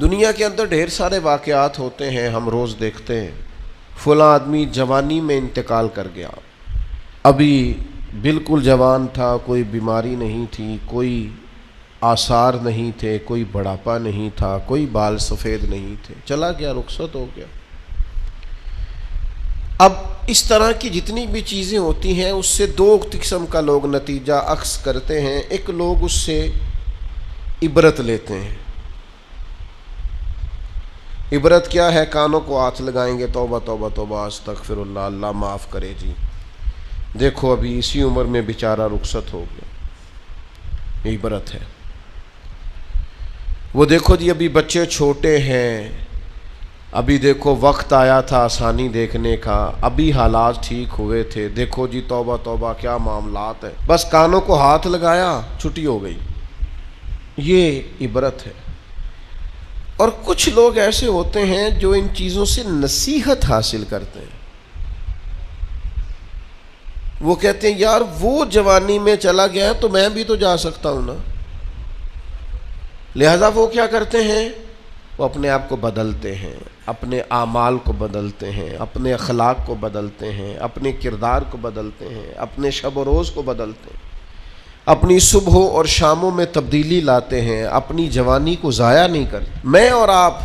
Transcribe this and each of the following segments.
دنیا کے اندر ڈھیر سارے واقعات ہوتے ہیں، ہم روز دیکھتے ہیں فلاں آدمی جوانی میں انتقال کر گیا، ابھی بالکل جوان تھا، کوئی بیماری نہیں تھی، کوئی آثار نہیں تھے، کوئی بڑھاپا نہیں تھا، کوئی بال سفید نہیں تھے، چلا گیا، رخصت ہو گیا۔ اب اس طرح کی جتنی بھی چیزیں ہوتی ہیں اس سے دو قسم کا لوگ نتیجہ اخذ کرتے ہیں۔ ایک لوگ اس سے عبرت لیتے ہیں۔ عبرت کیا ہے؟ کانوں کو ہاتھ لگائیں گے، توبہ توبہ توبہ استغفر اللہ، اللہ معاف کرے جی، دیکھو ابھی اسی عمر میں بیچارہ رخصت ہو گیا، یہ عبرت ہے۔ وہ دیکھو جی ابھی بچے چھوٹے ہیں، ابھی دیکھو وقت آیا تھا آسانی دیکھنے کا، ابھی حالات ٹھیک ہوئے تھے، دیکھو جی توبہ توبہ کیا معاملات ہیں، بس کانوں کو ہاتھ لگایا، چھٹی ہو گئی، یہ عبرت ہے۔ اور کچھ لوگ ایسے ہوتے ہیں جو ان چیزوں سے نصیحت حاصل کرتے ہیں۔ وہ کہتے ہیں یار وہ جوانی میں چلا گیا تو میں بھی تو جا سکتا ہوں نا، لہذا وہ کیا کرتے ہیں؟ وہ اپنے آپ کو بدلتے ہیں، اپنے اعمال کو بدلتے ہیں، اپنے اخلاق کو بدلتے ہیں، اپنے کردار کو بدلتے ہیں، اپنے شب و روز کو بدلتے ہیں، اپنی صبحوں اور شاموں میں تبدیلی لاتے ہیں، اپنی جوانی کو ضائع نہیں کرتے۔ میں اور آپ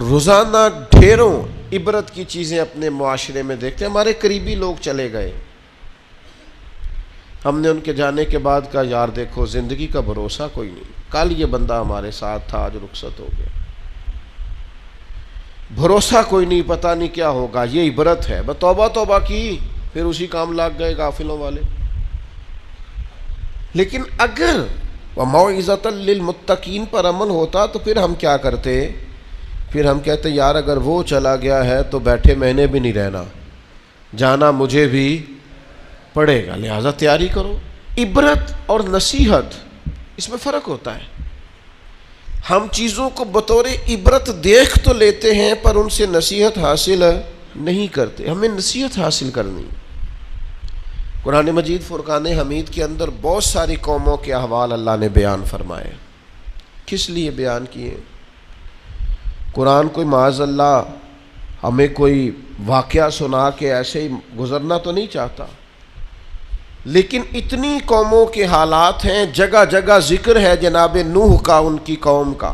روزانہ ڈھیروں عبرت کی چیزیں اپنے معاشرے میں دیکھتے ہیں۔ ہمارے قریبی لوگ چلے گئے، ہم نے ان کے جانے کے بعد کہا یار دیکھو زندگی کا بھروسہ کوئی نہیں، کل یہ بندہ ہمارے ساتھ تھا، آج رخصت ہو گیا، بھروسہ کوئی نہیں، پتہ نہیں کیا ہوگا۔ یہ عبرت ہے۔ توبہ توبہ کی، پھر اسی کام لگ گئے غافلوں والے۔ لیکن اگر وَمَوْعِظَةً لِّلْمُتَّقِينَ پر عمل ہوتا تو پھر ہم کیا کرتے؟ پھر ہم کہتے یار اگر وہ چلا گیا ہے تو بیٹھے میں نے بھی نہیں رہنا، جانا مجھے بھی پڑے گا، لہذا تیاری کرو۔ عبرت اور نصیحت اس میں فرق ہوتا ہے۔ ہم چیزوں کو بطور عبرت دیکھ تو لیتے ہیں پر ان سے نصیحت حاصل نہیں کرتے۔ ہمیں نصیحت حاصل کرنی۔ قرآن مجید فرقان حمید کے اندر بہت ساری قوموں کے احوال اللہ نے بیان فرمائے۔ کس لیے بیان کیے؟ قرآن کوئی معاذ اللہ ہمیں کوئی واقعہ سنا کے ایسے ہی گزرنا تو نہیں چاہتا، لیکن اتنی قوموں کے حالات ہیں، جگہ جگہ ذکر ہے جناب نوح کا ان کی قوم کا،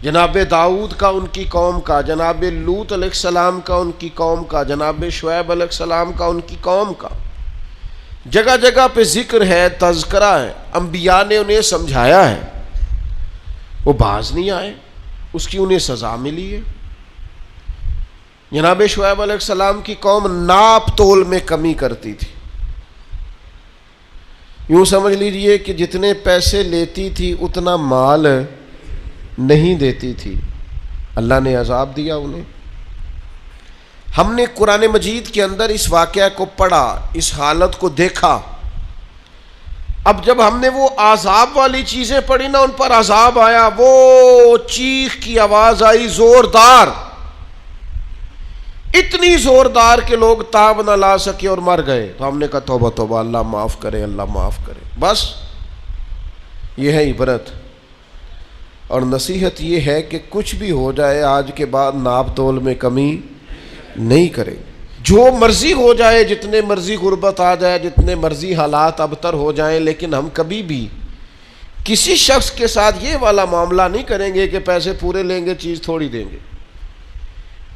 جناب داؤد کا ان کی قوم کا، جناب لوط علیہ السلام کا ان کی قوم کا، جناب شعیب علیہ السلام کا ان کی قوم کا، جگہ جگہ پہ ذکر ہے، تذکرہ ہے، انبیاء نے انہیں سمجھایا ہے، وہ باز نہیں آئے، اس کی انہیں سزا ملی ہے۔ جناب شعیب علیہ السلام کی قوم ناپ تول میں کمی کرتی تھی، یوں سمجھ لیجئے کہ جتنے پیسے لیتی تھی اتنا مال نہیں دیتی تھی، اللہ نے عذاب دیا انہیں۔ ہم نے قرآن مجید کے اندر اس واقعہ کو پڑھا، اس حالت کو دیکھا۔ اب جب ہم نے وہ عذاب والی چیزیں پڑھی نا، ان پر عذاب آیا، وہ چیخ کی آواز آئی زوردار، اتنی زوردار کہ لوگ تاب نہ لا سکے اور مر گئے۔ تو ہم نے کہا توبہ توبہ، اللہ معاف کرے، اللہ معاف کرے۔ بس یہ ہے عبرت اور نصیحت، یہ ہے کہ کچھ بھی ہو جائے آج کے بعد ناپ تول میں کمی نہیں کرے، جو مرضی ہو جائے، جتنے مرضی غربت آ جائے، جتنے مرضی حالات ابتر ہو جائیں، لیکن ہم کبھی بھی کسی شخص کے ساتھ یہ والا معاملہ نہیں کریں گے کہ پیسے پورے لیں گے چیز تھوڑی دیں گے۔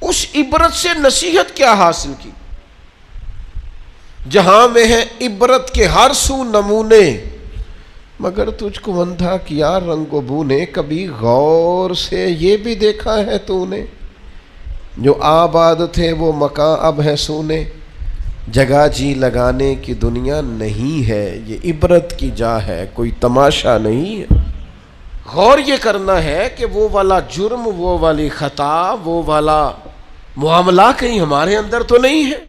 اس عبرت سے نصیحت کیا حاصل کی؟ جہاں میں ہے عبرت کے ہر سو نمونے، مگر تجھ کو اندھا کیا رنگ و بو نے، کبھی غور سے یہ بھی دیکھا ہے تو نے، جو آباد تھے وہ مکان اب ہے سونے، جگہ جی لگانے کی دنیا نہیں ہے، یہ عبرت کی جا ہے، کوئی تماشا نہیں ہے۔ غور یہ کرنا ہے کہ وہ والا جرم، وہ والی خطا، وہ والا معاملہ کہیں ہمارے اندر تو نہیں ہے۔